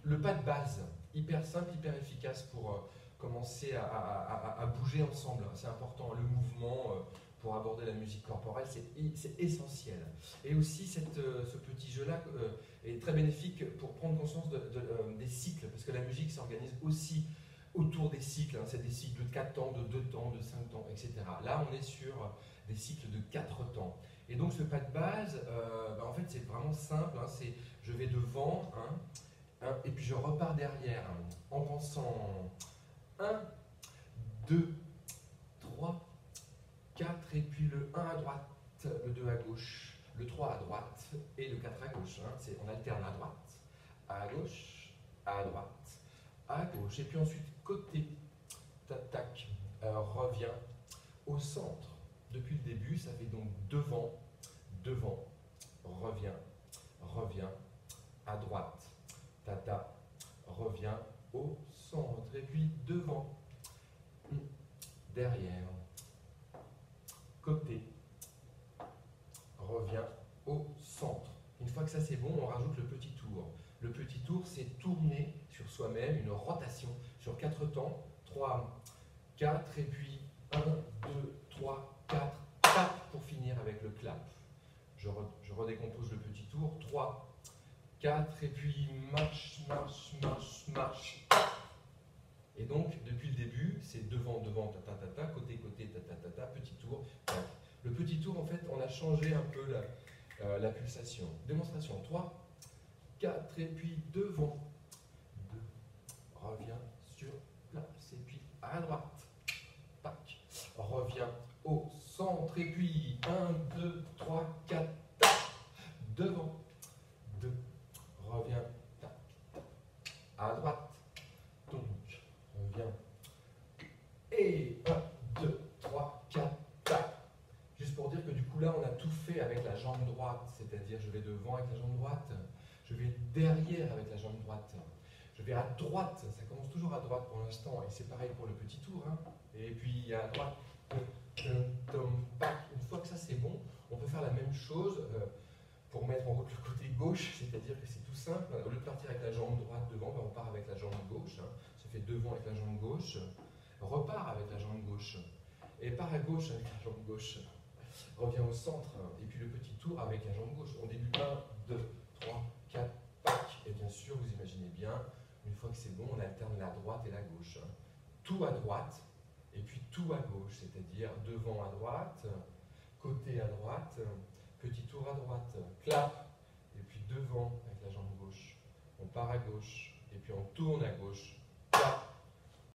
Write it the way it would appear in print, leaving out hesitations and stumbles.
le pas de base, hyper simple, hyper efficace pour commencer à bouger ensemble. C'est important, le mouvement pour aborder la musique corporelle, c'est essentiel. Et aussi, ce petit jeu-là est très bénéfique pour prendre conscience des cycles, parce que la musique s'organise aussi autour des cycles. Hein. C'est des cycles de 4 temps, de 2 temps, de 5 temps, etc. Là, on est sur des cycles de 4 temps. Et donc, ce pas de base, en fait, c'est vraiment simple. Hein. C'est je vais devant, et puis je repars derrière, en pensant 1, 2, 3, 4, et puis le 1 à droite, le 2 à gauche, le 3 à droite et le 4 à gauche. Hein. On alterne à droite, à gauche, à droite, à gauche. Et puis ensuite, côté, tac, revient au centre. Depuis le début, ça fait donc devant, devant, revient, revient, à droite, tata, revient au centre. Et puis devant, derrière, côté, revient au centre. Une fois que ça c'est bon, on rajoute le petit tour. Le petit tour, c'est tourner sur soi-même, une rotation sur 4 temps, 3, 4, et puis 1, 2, 3, 4, 4 pour finir avec le clap. Je redécompose le petit tour, 3, 4, et puis marche, marche, marche, marche. Et donc, depuis le début, c'est devant, devant, tata, tata, côté, côté, tata, tata, petit tour, 4. Le petit tour, en fait, on a changé un peu la pulsation. Démonstration, 3, 4, et puis devant, 2, revient sur place, et puis à droite, tac, revient au centre, et puis 1, 2, 3, 4, tac, devant, 2, revient, tac, à droite, donc, revient, et 1, 2, 3, 4, tac. Juste pour dire que du coup là, on a tout fait avec la jambe droite, c'est-à-dire je vais devant avec la jambe droite, je vais derrière avec la jambe droite, je vais à droite, ça commence toujours à droite pour l'instant, et c'est pareil pour le petit tour, hein. Et puis à droite, une fois que ça c'est bon, on peut faire la même chose pour mettre en route le côté gauche, c'est-à-dire que c'est tout simple, au lieu de partir avec la jambe droite devant, on part avec la jambe gauche, hein. Ça fait devant avec la jambe gauche, repart avec la jambe gauche, et part à gauche avec la jambe gauche, revient au centre, et puis le petit tour avec la jambe gauche. On débute 1, 2, 3, 4, pac, et bien sûr, vous imaginez bien, une fois que c'est bon, on alterne la droite et la gauche. Tout à droite, et puis tout à gauche, c'est-à-dire devant à droite, côté à droite, petit tour à droite, clap, et puis devant avec la jambe gauche. On part à gauche, et puis on tourne à gauche,